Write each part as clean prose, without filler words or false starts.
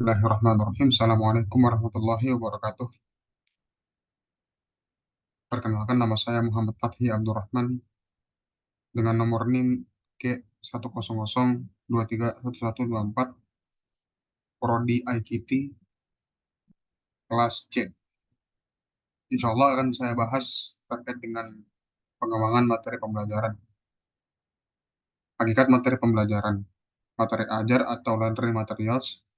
Bismillahirrahmanirrahim. Assalamualaikum warahmatullahi wabarakatuh. Perkenalkan nama saya Muhammad Fathi Abdurrahman dengan nomor NIM K100231124 Prodi ICT kelas C. Insya Allah akan saya bahas terkait dengan pengembangan materi pembelajaran. Hakikat materi pembelajaran. Materi ajar atau learning materials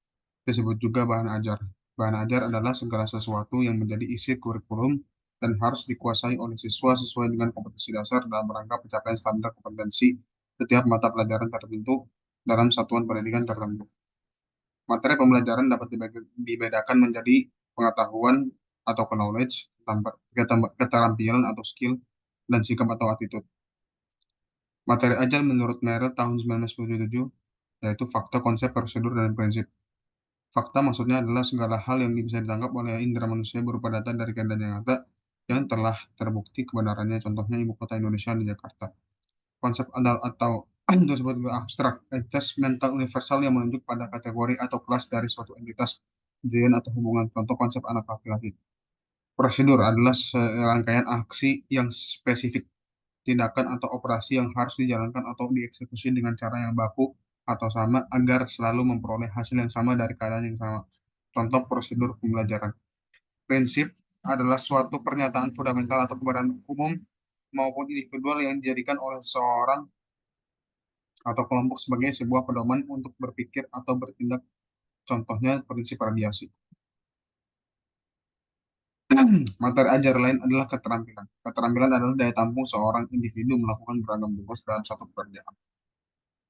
disebut juga bahan ajar. Bahan ajar adalah segala sesuatu yang menjadi isi kurikulum dan harus dikuasai oleh siswa sesuai dengan kompetensi dasar dalam rangka pencapaian standar kompetensi setiap mata pelajaran tertentu dalam satuan pendidikan tertentu. Materi pembelajaran dapat dibedakan menjadi pengetahuan atau knowledge, keterampilan atau skill, dan sikap atau attitude. Materi ajar menurut Merrill tahun 1977 yaitu fakta, konsep, prosedur, dan prinsip. Fakta maksudnya adalah segala hal yang bisa ditangkap oleh indera manusia berupa data dari keadaan yang nyata yang telah terbukti kebenarannya, contohnya ibu kota Indonesia di Jakarta. Konsep atau itu disebut abstrak, entitas mental universal yang menunjuk pada kategori atau kelas dari suatu entitas, kejadian atau hubungan. Contoh konsep anak laki-laki. Prosedur adalah serangkaian aksi yang spesifik, tindakan atau operasi yang harus dijalankan atau dieksekusi dengan cara yang baku atau sama agar selalu memperoleh hasil yang sama dari keadaan yang sama. Contoh prosedur pembelajaran. Prinsip adalah suatu pernyataan fundamental atau kebenaran umum maupun individual yang dijadikan oleh seseorang atau kelompok sebagai sebuah pedoman untuk berpikir atau bertindak. Contohnya prinsip radiasi. Materi ajar lain adalah keterampilan. Keterampilan adalah daya tampung seorang individu melakukan beragam tugas dalam satu pekerjaan.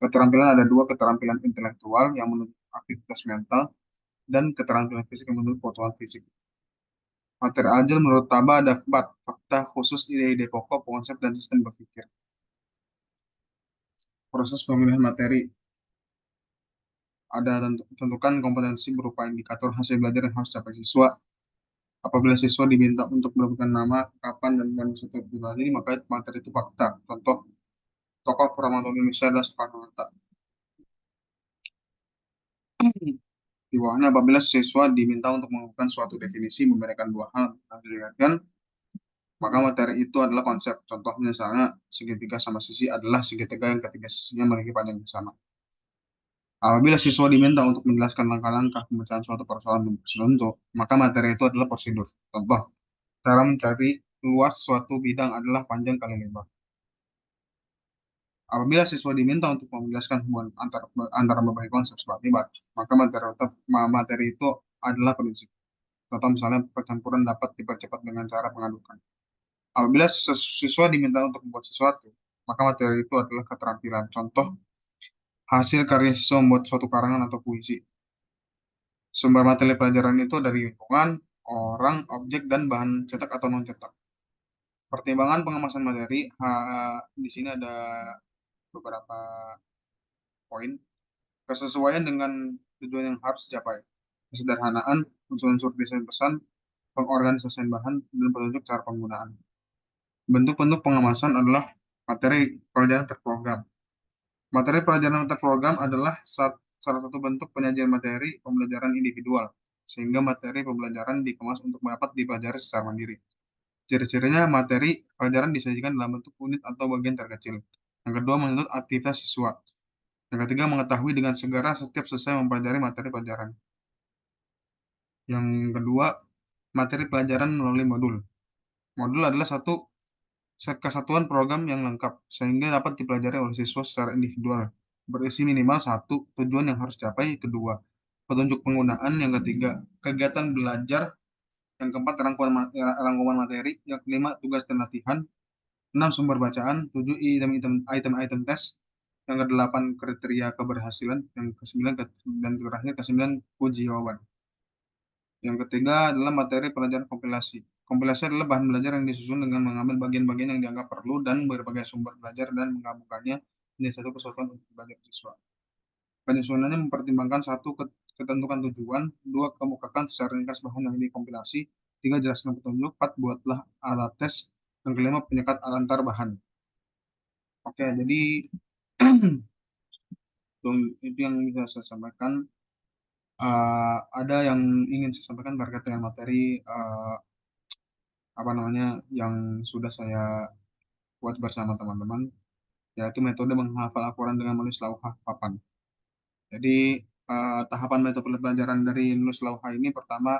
Keterampilan ada dua, keterampilan intelektual yang menuntut aktivitas mental dan keterampilan fisik yang menuntut keutuhan fisik. Materi ajar menurut Taba ada 4, fakta khusus, ide-ide pokok, konsep, dan sistem berpikir. Proses pemilihan materi ada tentukan kompetensi berupa indikator hasil belajar yang harus dicapai siswa. Apabila siswa diminta untuk menemukan nama, kapan, dan suatu pribadi, maka materi itu fakta. Contoh, tokoh Pramanto Indonesia adalah Soekarno-Hatta. Di bawahnya, apabila siswa diminta untuk melakukan suatu definisi membedakan dua hal yang dilihatkan, maka materi itu adalah konsep. Contoh misalnya, segitiga sama sisi adalah segitiga yang ketiga sisinya memiliki panjang yang sama. Apabila siswa diminta untuk menjelaskan langkah-langkah pemecahan suatu persoalan tertentu, maka materi itu adalah prosedur. Contoh, cara mencari luas suatu bidang adalah panjang kali lebar. Apabila siswa diminta untuk menjelaskan hubungan antara berbagai konsep seperti maka materi itu adalah prinsip. Contoh misalnya percampuran dapat dipercepat dengan cara mengadukan. Apabila siswa diminta untuk membuat sesuatu, maka materi itu adalah keterampilan. Contoh, hasil karya siswa membuat suatu karangan atau puisi. Sumber materi pelajaran itu dari lingkungan, orang, objek, dan bahan cetak atau non-cetak. Pertimbangan pengemasan materi, di sini ada beberapa poin. Kesesuaian dengan tujuan yang harus dicapai. Kesederhanaan, unsur-unsur desain pesan, pengorganisasian bahan, dan petunjuk cara penggunaan. Bentuk-bentuk pengemasan adalah materi pelajaran terprogram. Materi pelajaran terprogram adalah salah satu bentuk penyajian materi pembelajaran individual, sehingga materi pembelajaran dikemas untuk dapat dipelajari secara mandiri. Ciri-cirinya materi pelajaran disajikan dalam bentuk unit atau bagian terkecil. Yang kedua, menuntut aktivitas siswa. Yang ketiga, mengetahui dengan segera setiap selesai mempelajari materi pelajaran. Yang kedua, materi pelajaran melalui modul. Modul adalah satu kesatuan program yang lengkap, sehingga dapat dipelajari oleh siswa secara individual. Berisi minimal satu, tujuan yang harus dicapai, kedua, petunjuk penggunaan, yang ketiga, kegiatan belajar, yang keempat, rangkuman materi, yang kelima, tugas dan latihan, enam, sumber bacaan, tujuh, item-item tes, yang kedelapan, kriteria keberhasilan, yang kesembilan, dan terakhir kesembilan, uji jawaban. Yang ketiga adalah materi pelajaran kompilasi. Kompilasi adalah bahan belajar yang disusun dengan mengambil bagian-bagian yang dianggap perlu dan berbagai sumber belajar dan menggabungkannya menjadi satu kesatuan untuk belajar siswa. Penyusunannya mempertimbangkan satu, ketentukan tujuan, dua, kemukakan secara ringkas bahan yang dikompilasi, tiga, jelaskan petunjuk, empat, buatlah alat tes, dan kelima, penyekat antar bahan. Oke, jadi itu yang bisa saya sampaikan. Ada yang ingin saya sampaikan terkait dengan materi apa namanya yang sudah saya buat bersama teman-teman, yaitu metode menghafal Al-Quran dengan menulis lauhah papan. Jadi tahapan metode pembelajaran dari menulis lauhah ini pertama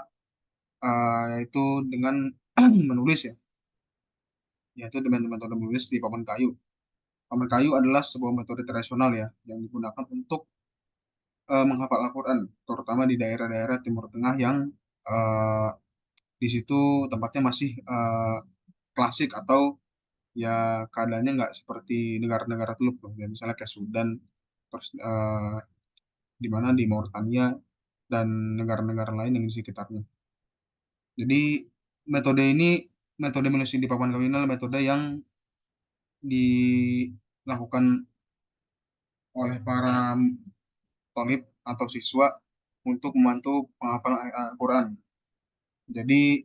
yaitu dengan menulis ya, yaitu dengan metode menulis di papan kayu. Papan kayu adalah sebuah metode tradisional ya yang digunakan untuk menghafal Al-Quran, terutama di daerah-daerah Timur Tengah yang eh, di situ tempatnya masih klasik atau ya keadaannya nggak seperti negara-negara teluk loh, ya misalnya kayak Sudan, terus di mana di Mauritania dan negara-negara lain yang di sekitarnya. Jadi metode ini, metode menulis di papan kayu ini adalah metode yang dilakukan oleh para thalib atau siswa untuk membantu penghafalan Al-Quran. Jadi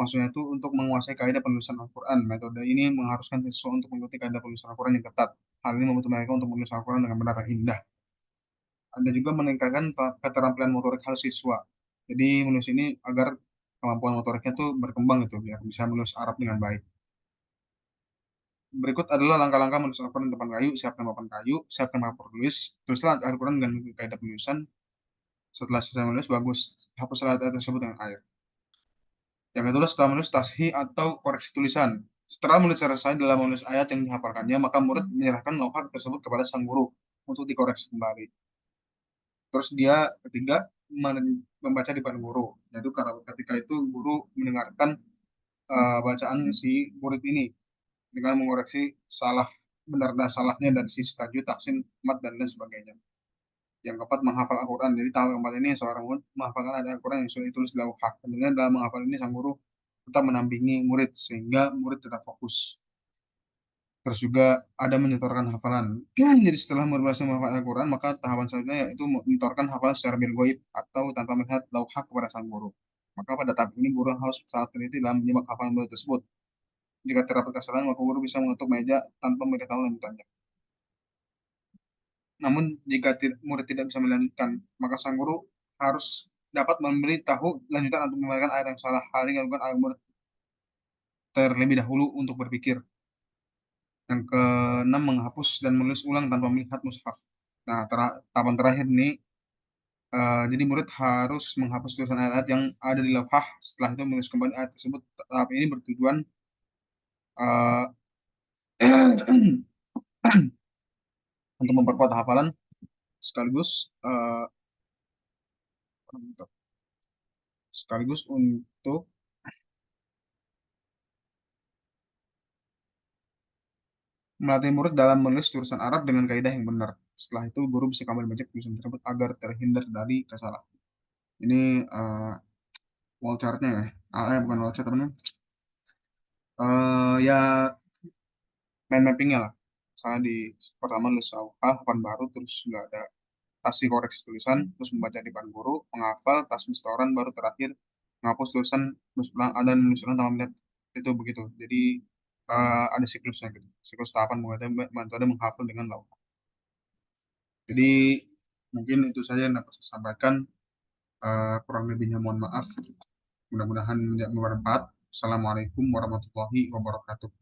maksudnya itu untuk menguasai kaidah penulisan Al-Quran. Metode ini mengharuskan siswa untuk mengikuti kaidah penulisan Al-Quran yang ketat. Hal ini membantu mereka untuk menulis Al-Quran dengan benar dan indah. Ada juga meningkatkan keterampilan motorik hal siswa. Jadi menulis ini agar kemampuan motoriknya tuh berkembang gitu, biar bisa menulis Arab dengan baik. Berikut adalah langkah-langkah menulis Al-Quran di depan kayu. Siapkan papan kayu, siapkan papan tulis, tulislah Al-Quran dengan kaidah penulisan. Setelah selesai menulis, bagus. Hapuslah ayat tersebut dengan air. Yang kedua, setelah menulis tasheeh atau koreksi tulisan. Setelah menulis selesai dalam menulis ayat yang dihafalkannya, maka murid menyerahkan lauhah tersebut kepada sang guru untuk dikoreksi kembali. Terus dia ketiga membaca di depan guru. Jadi ketika itu guru mendengarkan bacaan si murid ini dengan mengoreksi salah benar dan salahnya dari sisi tajwid, taksin, mat dan lain sebagainya. Yang keempat, menghafal Al-Quran. Jadi tahap keempat ini seorang murid menghafalkan ayat Al-Quran yang sudah ditulis di lauhah. Tentunya dalam menghafal ini sang guru tetap mendampingi murid sehingga murid tetap fokus. Terus juga ada menyetorkan hafalan. Jadi setelah murid berhasil menghafal Al-Quran, maka tahapan selanjutnya yaitu menyetorkan hafalan secara bil goib atau tanpa melihat lauhah kepada sang guru. Maka pada tahap ini guru harus sangat teliti dalam menyimak hafalan murid tersebut. Jika terdapat kesalahan, maka guru bisa mengetuk meja tanpa memberitahu lanjutannya. Namun jika murid tidak bisa melanjutkan, maka sang guru harus dapat memberitahu lanjutan atau mengembalikan ayat yang salah. Hal ini dilakukan agar murid terlebih dahulu untuk berpikir. Yang keenam, menghapus dan menulis ulang tanpa melihat mushaf. Nah, tahapan terakhir ini, jadi murid harus menghapus tulisan ayat-ayat yang ada di lauhah. Setelah itu menulis kembali ayat tersebut. Tahap ini bertujuan uh, untuk memperkuat hafalan sekaligus untuk melatih murid dalam menulis tulisan Arab dengan kaidah yang benar. Setelah itu, guru bisa kembali baca tulisan tersebut agar terhindar dari kesalahan. Ini wall chartnya ya. Bukan wall chart, teman-teman. Ya, mind mappingnya lah. Misalnya di pertama nulis hafal baru, terus nggak ada kasih koreksi tulisan, terus membaca di depan guru, menghafal, tasbih setoran, baru terakhir menghapus tulisan, terus ulang, ada nulis ulang tanpa melihat itu begitu. Jadi ada siklusnya gitu. Siklus tahapan metode menghafal dengan lauhah. Jadi mungkin itu saja yang dapat saya sampaikan. Kurang lebihnya mohon maaf. Mudah-mudahan menjadi bermanfaat. Assalamualaikum warahmatullahi wabarakatuh.